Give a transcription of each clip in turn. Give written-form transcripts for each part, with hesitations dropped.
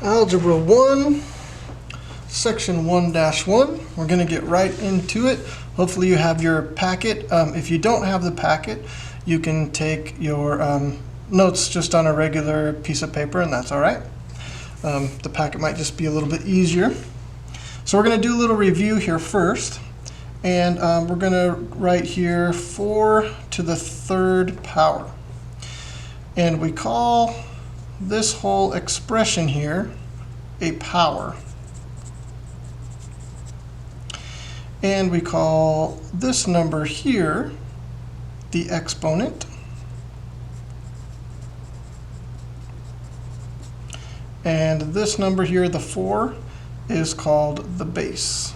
Algebra 1, Section 1-1. We're going to get right into it. Hopefully you have your packet. If you don't have the packet, you can take your notes just on a regular piece of paper, and that's all right. The packet might just be a little bit easier. So we're going to do a little review here first. And we're going to write here 4 to the 3rd power. And we call this whole expression here a power. And we call this number here the exponent. And this number here, the 4, is called the base.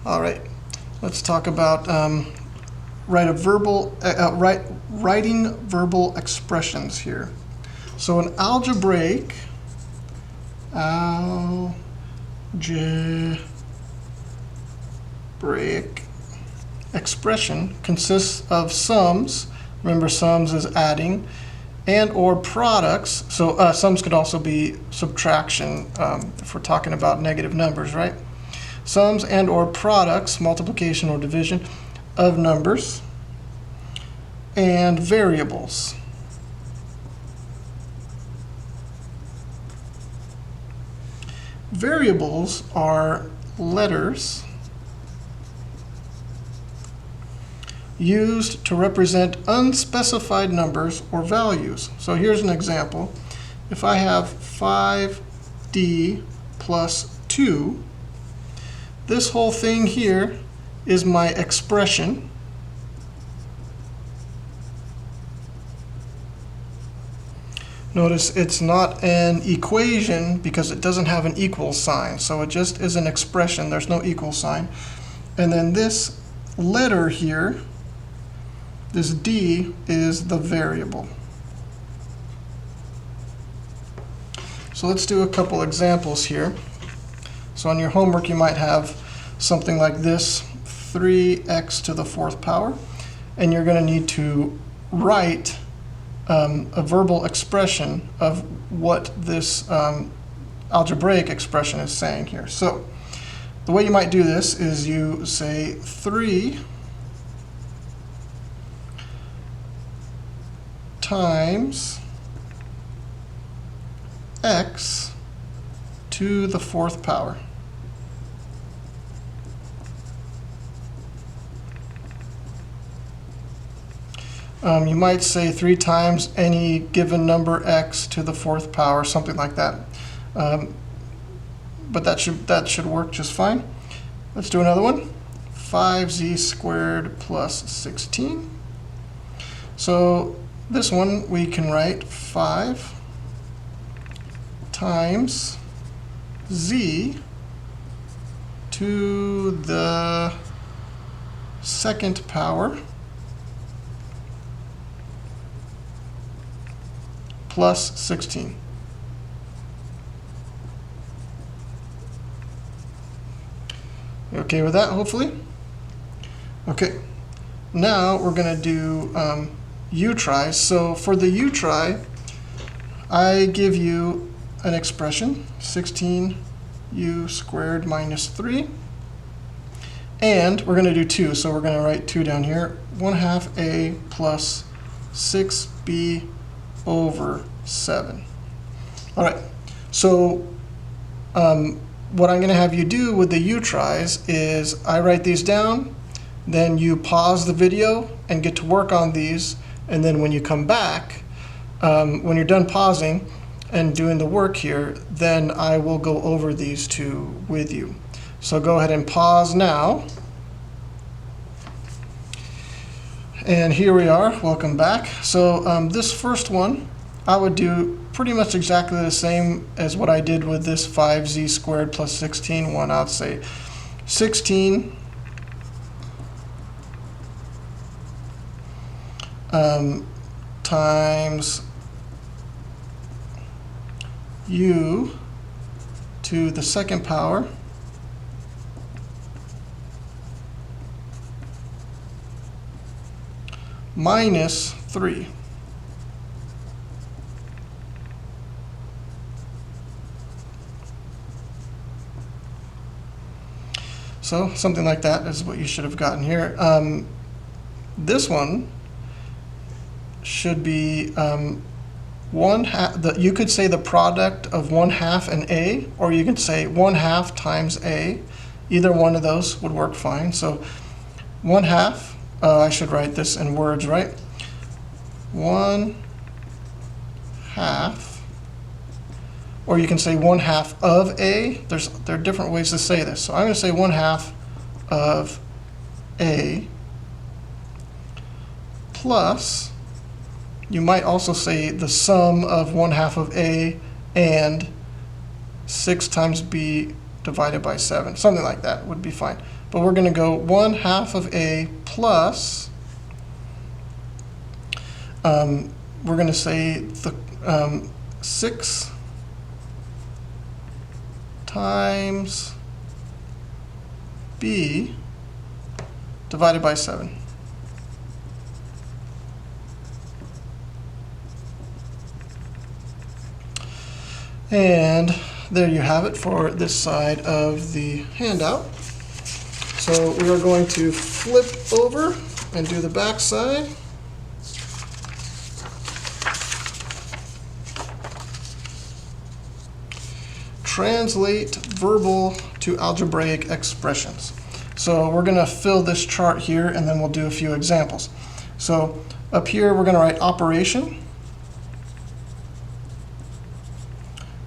All right, let's talk about writing verbal expressions here. So an algebraic expression consists of sums. Remember, sums is adding, and or products. So sums could also be subtraction if we're talking about negative numbers, right? Sums and or products, multiplication or division of numbers, and variables. Variables are letters used to represent unspecified numbers or values. So here's an example. If I have 5d plus 2, this whole thing here is my expression. Notice it's not an equation because it doesn't have an equal sign. So it just is an expression. There's no equal sign. And then this letter here, this d, is the variable. So let's do a couple examples here. So on your homework, you might have something like this, 3x to the 4th power. And you're going to need to write a verbal expression of what this algebraic expression is saying here. So the way you might do this is you say 3 times x to the 4th power. You might say 3 times any given number x to the 4th power, something like that. But that should work just fine. Let's do another one. 5z squared plus 16. So this one we can write 5 times z to the 2nd power plus 16. You okay with that, hopefully? Okay, now we're going to do u-tries. So for the u-try, I give you an expression, 16u squared minus 3. And we're going to do 2, so we're going to write 2 down here. 1/2 a plus 6b over 7. All right, so what I'm going to have you do with the u-tries is I write these down, then you pause the video and get to work on these, and then when you come back, when you're done pausing and doing the work here, then I will go over these two with you. So go ahead and pause now. And here we are, welcome back. So this first one, I would do pretty much exactly the same as what I did with this 5z squared plus 16 one. I'd say 16 times u to the 2nd power minus 3. So something like that is what you should have gotten here. This one should be 1/2. You could say the product of 1/2 and a, or you could say 1/2 times a. Either one of those would work fine. So 1/2. I should write this in words, right? 1/2. Or you can say 1/2 of a. There are different ways to say this. So I'm going to say 1/2 of a plus, you might also say the sum of 1/2 of a and 6 times b divided by 7. Something like that would be fine. But we're going to go 1/2 of a plus, we're going to say the 6 times b divided by 7. And there you have it for this side of the handout. So we are going to flip over and do the back side. Translate verbal to algebraic expressions. So we're going to fill this chart here, and then we'll do a few examples. So up here we're going to write operation.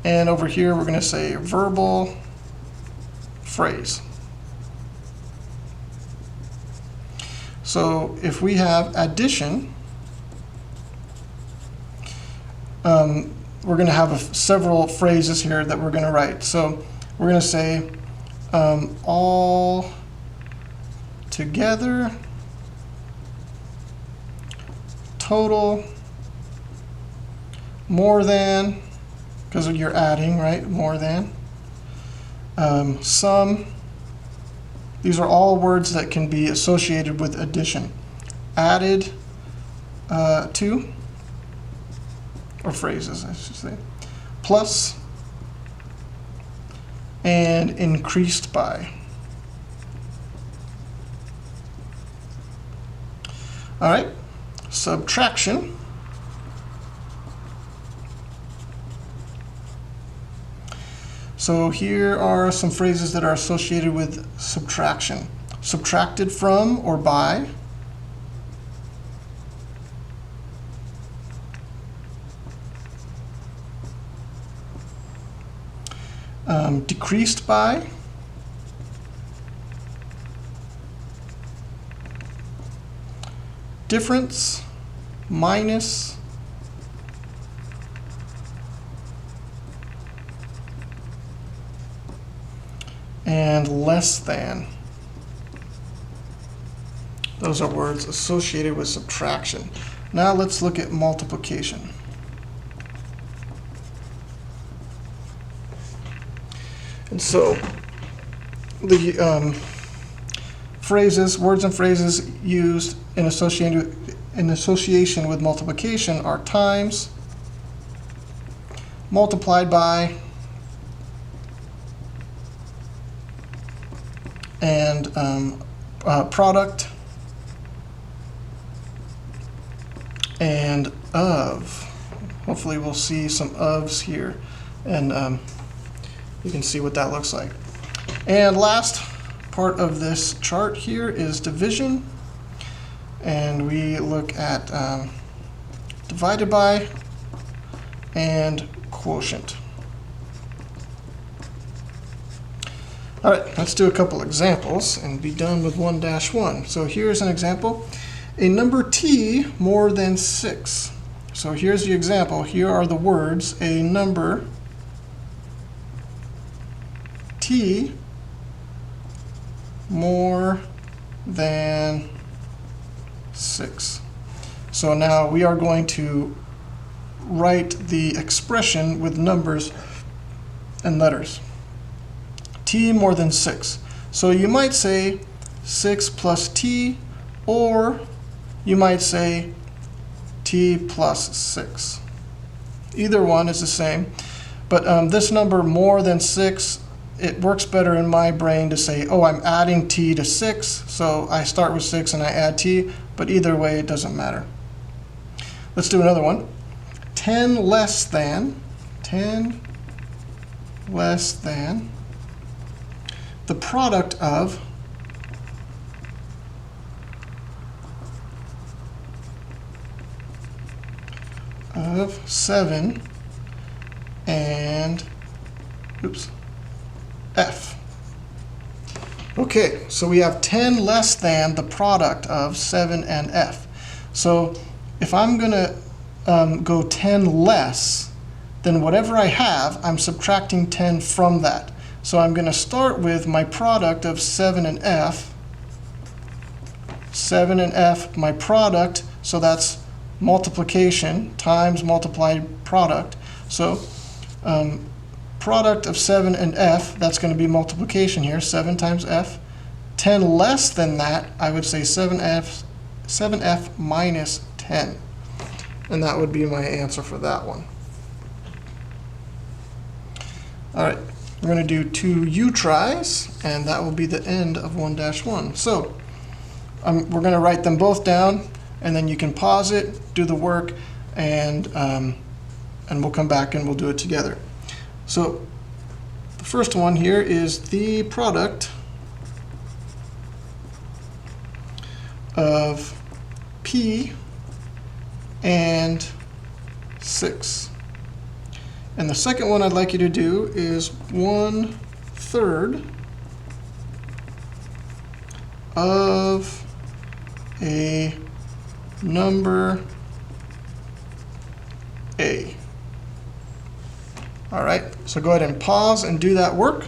And over here we're going to say verbal phrase. So if we have addition, we're going to have several phrases here that we're going to write. So we're going to say all together, total, more than, because you're adding, right? More than. Sum. These are all words that can be associated with addition. Added to, or phrases, I should say. Plus, and increased by. All right, subtraction. So here are some phrases that are associated with subtraction. Subtracted from or by. Decreased by. Difference, minus. And less than. Those are words associated with subtraction. Now let's look at multiplication. And so the phrases, words and phrases used in association with multiplication are times, multiplied by, and product, and of. Hopefully we'll see some ofs here, and you can see what that looks like. And last part of this chart here is division, and we look at divided by and quotient. All right, let's do a couple examples and be done with 1-1. So here's an example. A number t more than 6. So here's the example. Here are the words, a number t more than 6. So now we are going to write the expression with numbers and letters. T more than 6. So you might say 6 plus t, or you might say t plus 6. Either one is the same. But this number more than 6 it works better in my brain to say, oh, I'm adding t to 6, so I start with 6 and I add t, but either way, it doesn't matter. Let's do another one. 10 less than the product of of 7 and f. Okay, so we have 10 less than the product of 7 and f. So if I'm going to go 10 less, then whatever I have, I'm subtracting 10 from that. So I'm going to start with my product of 7 and f. 7 and f, my product, so that's multiplication times multiplied product. So product of 7 and f, that's going to be multiplication here, 7 times f. 10 less than that, I would say 7f minus 10. And that would be my answer for that one. All right, we're going to do 2 U tries, and that will be the end of 1-1. So we're going to write them both down, and then you can pause it, do the work, and we'll come back and we'll do it together. So the first one here is the product of p and 6. And the second one I'd like you to do is 1/3 of a number a. All right, so go ahead and pause and do that work.